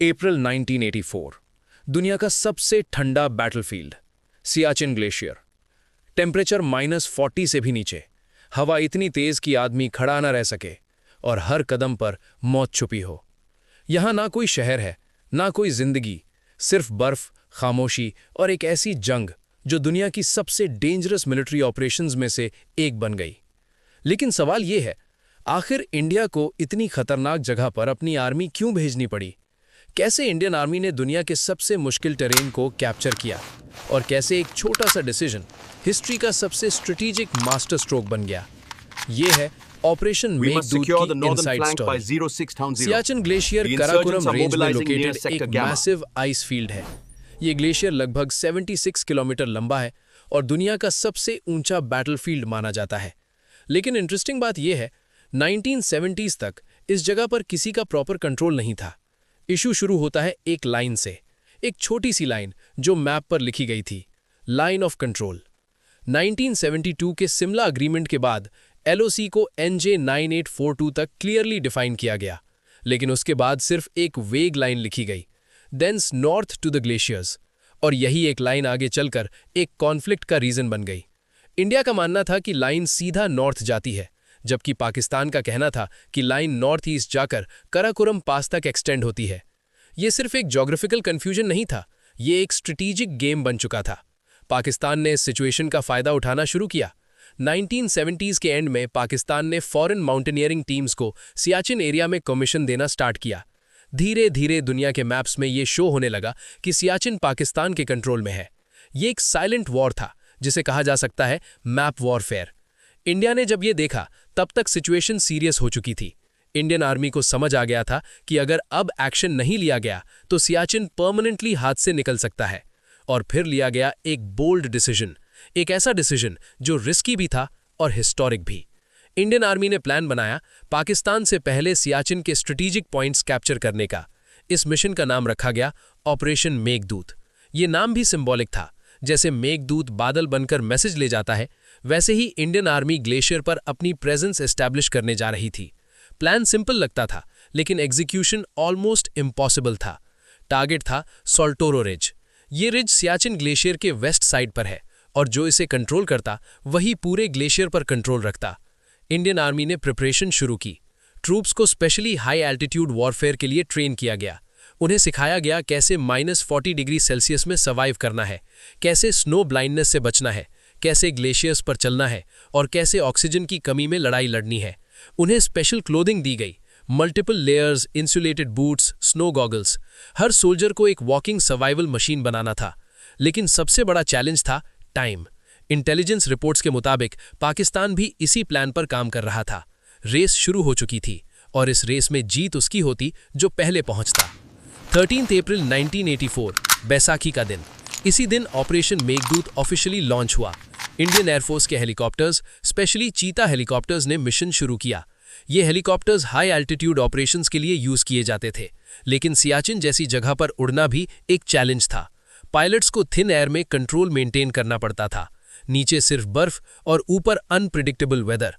अप्रैल 1984। दुनिया का सबसे ठंडा बैटलफील्ड, सियाचिन ग्लेशियर। टेम्परेचर -40 से भी नीचे, हवा इतनी तेज कि आदमी खड़ा न रह सके और हर कदम पर मौत छुपी हो। यहां ना कोई शहर है, ना कोई जिंदगी, सिर्फ बर्फ, खामोशी और एक ऐसी जंग जो दुनिया की सबसे डेंजरस मिलिट्री ऑपरेशंस में से एक बन गई। लेकिन सवाल यह है, आखिर इंडिया को इतनी खतरनाक जगह पर अपनी आर्मी क्यों भेजनी पड़ी? कैसे इंडियन आर्मी ने दुनिया के सबसे मुश्किल टेरेन को कैप्चर किया और कैसे एक छोटा सा डिसीजन हिस्ट्री का सबसे स्ट्रेटेजिक मास्टर स्ट्रोक बन गया? ये है ऑपरेशन मेघदूत की inside story. Siachen glacier Karakoram range में लोकेटेड एक मैसिव आइस फील्ड है। ये ग्लेशियर लगभग 76 किलोमीटर लंबा है और दुनिया का सबसे ऊंचा बैटलफील्ड माना जाता है। लेकिन इंटरेस्टिंग बात यह है, 1970s तक इस जगह पर किसी का प्रॉपर कंट्रोल नहीं था। इशू शुरू होता है एक लाइन से, एक छोटी सी लाइन जो मैप पर लिखी गई थी, लाइन ऑफ कंट्रोल। 1972 के सिमला अग्रीमेंट के बाद एलओसी को NJ 9842 तक क्लियरली डिफाइन किया गया, लेकिन उसके बाद सिर्फ एक वेग लाइन लिखी गई, thence north to the glaciers, और यही एक लाइन आगे चलकर एक कॉन्फ्लिक्ट का रीजन बन गई। इंडिया का मानना था कि लाइन सीधा नॉर्थ जाती है, जबकि पाकिस्तान का कहना था कि लाइन नॉर्थ ईस्ट जाकर कराकोरम पास तक एक्सटेंड होती है। यह सिर्फ एक ज्योग्राफिकल कंफ्यूजन नहीं था, यह एक स्ट्रेटेजिक गेम बन चुका था। पाकिस्तान ने इस सिचुएशन का फायदा उठाना शुरू किया। 1970s के एंड में पाकिस्तान ने फॉरेन माउंटेनियरिंग टीम्स को सियाचिन एरिया में कमीशन देना स्टार्ट किया। धीरे धीरे दुनिया के मैप्स में यह शो होने लगा कि सियाचिन पाकिस्तान के कंट्रोल में है। यह एक साइलेंट वॉर था, जिसे कहा जा सकता है मैप वॉरफेयर। इंडिया ने जब यह देखा, तब तक सिचुएशन सीरियस हो चुकी थी। इंडियन आर्मी को समझ आ गया था कि अगर अब एक्शन नहीं लिया गया तो सियाचिन परमानेंटली हाथ से निकल सकता है। और फिर लिया गया एक बोल्ड डिसीजन, एक ऐसा डिसीजन जो रिस्की भी था और हिस्टोरिक भी। इंडियन आर्मी ने प्लान बनाया पाकिस्तान से पहले सियाचिन के स्ट्रेटेजिक पॉइंट्स कैप्चर करने का। इस मिशन का नाम रखा गया ऑपरेशन मेघदूत। ये नाम भी सिंबॉलिक था, जैसे मेघदूत बादल बनकर मैसेज ले जाता है, वैसे ही इंडियन आर्मी ग्लेशियर पर अपनी प्रेजेंस एस्टैब्लिश करने जा रही थी। प्लान सिंपल लगता था, लेकिन एग्जीक्यूशन ऑलमोस्ट इम्पॉसिबल था। टारगेट था सोल्टोरो रिज। ये रिज सियाचिन ग्लेशियर के वेस्ट साइड पर है और जो इसे कंट्रोल करता वही पूरे ग्लेशियर पर कंट्रोल रखता। इंडियन आर्मी ने प्रिपरेशन शुरू की। ट्रूप्स को स्पेशली हाई एल्टीट्यूड वॉरफेयर के लिए ट्रेन किया गया। उन्हें सिखाया गया कैसे -40 डिग्री सेल्सियस में सर्वाइव करना है, कैसे स्नो ब्लाइंडनेस से बचना है, कैसे ग्लेशियर्स पर चलना है और कैसे ऑक्सीजन की कमी में लड़ाई लड़नी है। उन्हें स्पेशल क्लोथिंग दी गई, multiple layers, insulated boots, snow goggles. हर सोल्जर को एक वॉकिंग सर्वाइवल मशीन बनाना था। लेकिन सबसे बड़ा चैलेंज था टाइम। इंटेलिजेंस रिपोर्ट्स के मुताबिक पाकिस्तान भी इसी प्लान पर काम कर रहा था। रेस शुरू हो चुकी थी और इस रेस में जीत उसकी होती जो पहले पहुंचता। 13 अप्रैल 1984, बैसाखी का दिन। इसी दिन ऑपरेशन मेघदूत ऑफिशियली लॉन्च हुआ। इंडियन एयरफोर्स के हेलीकॉप्टर्स, स्पेशली चीता हेलीकॉप्टर्स ने मिशन शुरू किया। ये हेलीकॉप्टर्स हाई एल्टीट्यूड ऑपरेशंस के लिए यूज किए जाते थे, लेकिन सियाचिन जैसी जगह पर उड़ना भी एक चैलेंज था। पायलट्स को थिन एयर में कंट्रोल मेंटेन करना पड़ता था, नीचे सिर्फ बर्फ और ऊपर अनप्रिडिक्टेबल वेदर।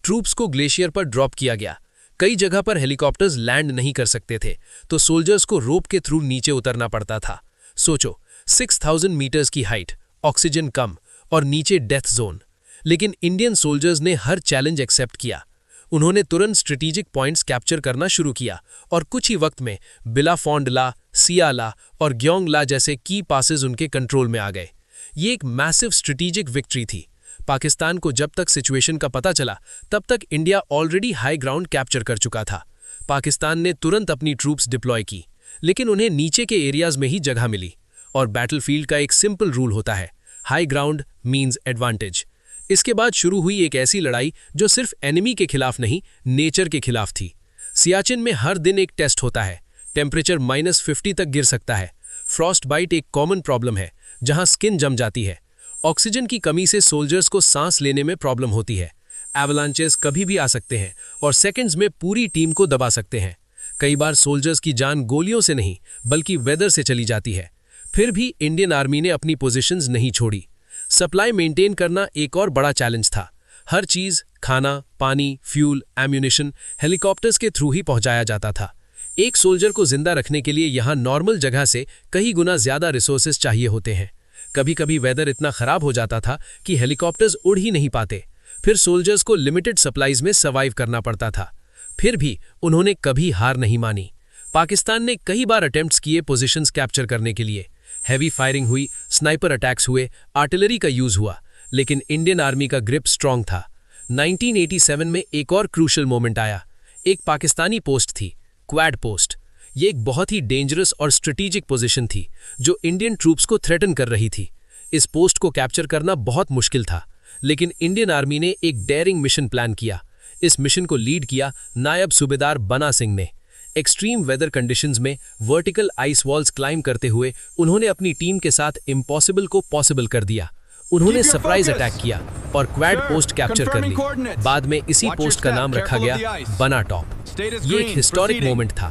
ट्रूप्स को ग्लेशियर पर ड्रॉप किया गया। कई जगह पर हेलीकॉप्टर्स लैंड नहीं कर सकते थे, तो सोल्जर्स को रोप के थ्रू नीचे उतरना पड़ता था। सोचो, 6000 मीटर्स की हाइट, ऑक्सीजन कम और नीचे डेथ जोन। लेकिन इंडियन सोल्जर्स ने हर चैलेंज एक्सेप्ट किया। उन्होंने तुरंत स्ट्रेटेजिक पॉइंट्स कैप्चर करना शुरू किया और कुछ ही वक्त में बिलाफोंडला, सियाला और ग्योंगला जैसे की पासेस उनके कंट्रोल में आ गए। ये एक मैसिव स्ट्रेटेजिक विक्ट्री थी। पाकिस्तान को जब तक सिचुएशन का पता चला, तब तक India already high ground capture कर चुका था। पाकिस्तान ने तुरंत अपनी ट्रूप्स डिप्लॉय की, लेकिन उन्हें नीचे के एरियाज में ही जगह मिली। और बैटलफील्ड का एक सिंपल रूल होता है, हाई ग्राउंड मीन्स एडवांटेज। इसके बाद शुरू हुई एक ऐसी लड़ाई जो सिर्फ एनिमी के खिलाफ नहीं, नेचर के खिलाफ थी। सियाचिन में हर दिन एक टेस्ट होता है। टेम्परेचर -50 तक गिर सकता है। फ्रॉस्ट बाइट एक कॉमन प्रॉब्लम है, जहां स्किन जम जाती है। ऑक्सीजन की कमी से सोल्जर्स को सांस लेने में प्रॉब्लम होती है। एवलांचेस कभी भी आ सकते हैं और सेकंड्स में पूरी टीम को दबा सकते हैं। कई बार सोल्जर्स की जान गोलियों से नहीं, बल्कि वेदर से चली जाती है। फिर भी इंडियन आर्मी ने अपनी पोजीशंस नहीं छोड़ी। सप्लाई मेंटेन करना एक और बड़ा चैलेंज था। हर चीज, खाना, पानी, फ्यूल, एम्यूनिशन हेलीकॉप्टर्स के थ्रू ही पहुंचाया जाता था। एक सोल्जर को जिंदा रखने के लिए यहाँ नॉर्मल जगह से कई गुना ज्यादा रिसोर्सेज चाहिए होते हैं। कभी कभी वेदर इतना खराब हो जाता था कि हेलीकॉप्टर्स उड़ ही नहीं पाते। फिर सोल्जर्स को लिमिटेड सप्लाईज में सर्वाइव करना पड़ता था। फिर भी उन्होंने कभी हार नहीं मानी। पाकिस्तान ने कई बार अटेम्प्ट्स किए पोजीशंस कैप्चर करने के लिए। हैवी फायरिंग हुई, स्नाइपर अटैक्स हुए, आर्टिलरी का यूज हुआ, लेकिन इंडियन आर्मी का ग्रिप स्ट्रांग था। 1987 में एक और क्रूशल मोमेंट आया। एक पाकिस्तानी पोस्ट थी, क्वाड पोस्ट। ये एक बहुत ही डेंजरस और स्ट्रेटेजिक पोजीशन थी जो इंडियन ट्रूप्स को थ्रेटन कर रही थी। इस पोस्ट को कैप्चर करना बहुत मुश्किल था, लेकिन इंडियन आर्मी ने एक डेयरिंग मिशन प्लान किया। इस मिशन को लीड किया नायब सूबेदार बना सिंह ने। एक्सट्रीम वेदर कंडीशंस में वर्टिकल आइस वॉल्स क्लाइम करते हुए उन्होंने अपनी टीम के साथ इम्पॉसिबल को पॉसिबल कर दिया। उन्होंने सरप्राइज अटैक किया और क्वाड पोस्ट कैप्चर कर ली। बाद में इसी पोस्ट का नाम रखा गया बना टॉप। ये एक हिस्टोरिक मोमेंट था।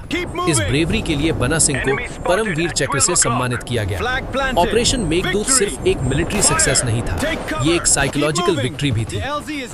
इस ब्रेवरी के लिए बना सिंह को परमवीर चक्र से सम्मानित किया गया। ऑपरेशन मेघदूत सिर्फ एक मिलिट्री सक्सेस नहीं था, ये एक साइकोलॉजिकल विक्ट्री भी थी।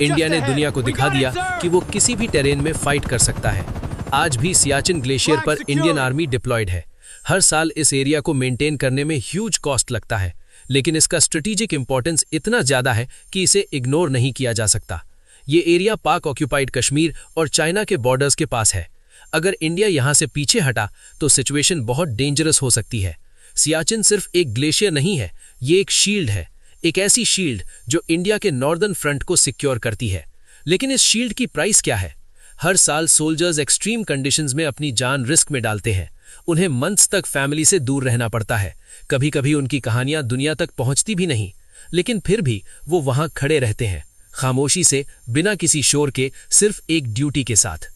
इंडिया ने दुनिया को दिखा दिया कि वो किसी भी टेरेन में फाइट कर सकता है। आज भी सियाचिन ग्लेशियर पर इंडियन आर्मी डिप्लॉयड है। हर साल इस एरिया को मेंटेन करने में ह्यूज कॉस्ट लगता है, लेकिन इसका स्ट्रेटेजिक इंपॉर्टेंस इतना ज्यादा है कि इसे इग्नोर नहीं किया जा सकता। ये एरिया पाक ऑक्यूपाइड कश्मीर और चाइना के बॉर्डर्स के पास है। अगर इंडिया यहां से पीछे हटा तो सिचुएशन बहुत डेंजरस हो सकती है। सियाचिन सिर्फ एक ग्लेशियर नहीं है, ये एक शील्ड है, एक ऐसी शील्ड जो इंडिया के नॉर्दर्न फ्रंट को सिक्योर करती है। लेकिन इस शील्ड की प्राइस क्या है? हर साल सोल्जर्स एक्सट्रीम कंडीशंस में अपनी जान रिस्क में डालते हैं। उन्हें मंथ्स तक फैमिली से दूर रहना पड़ता है। कभी कभी उनकी कहानियां दुनिया तक पहुंचती भी नहीं, लेकिन फिर भी वो वहां खड़े रहते हैं, खामोशी से, बिना किसी शोर के, सिर्फ एक ड्यूटी के साथ।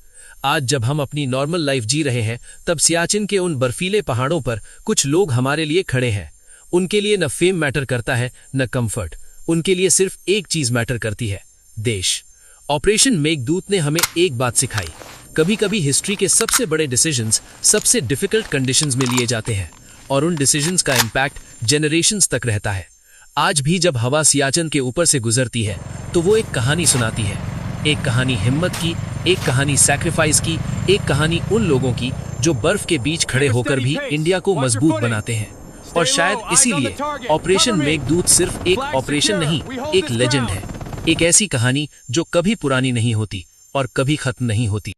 आज जब हम अपनी नॉर्मल लाइफ जी रहे हैं, तब सियाचिन के उन बर्फीले पहाड़ों पर कुछ लोग हमारे लिए खड़े हैं। उनके लिए न फेम मैटर करता है, न कंफर्ट। उनके लिए सिर्फ एक चीज मैटर करती है, देश। ऑपरेशन मेघदूत ने हमें एक बात सिखाई, कभी कभी हिस्ट्री के सबसे बड़े डिसीजंस सबसे डिफिकल्ट कंडीशंस में लिए जाते हैं और उन डिसीजंस का इम्पैक्ट जेनरेशंस तक रहता है। आज भी जब हवा सियाचिन के ऊपर से गुजरती है तो वो एक कहानी सुनाती है। एक कहानी हिम्मत की, एक कहानी सैक्रिफाइस की, एक कहानी उन लोगों की जो बर्फ के बीच खड़े होकर भी इंडिया को मजबूत बनाते हैं। और शायद इसीलिए ऑपरेशन मेघदूत सिर्फ एक ऑपरेशन नहीं, एक लेजेंड है। एक ऐसी कहानी जो कभी पुरानी नहीं होती और कभी खत्म नहीं होती।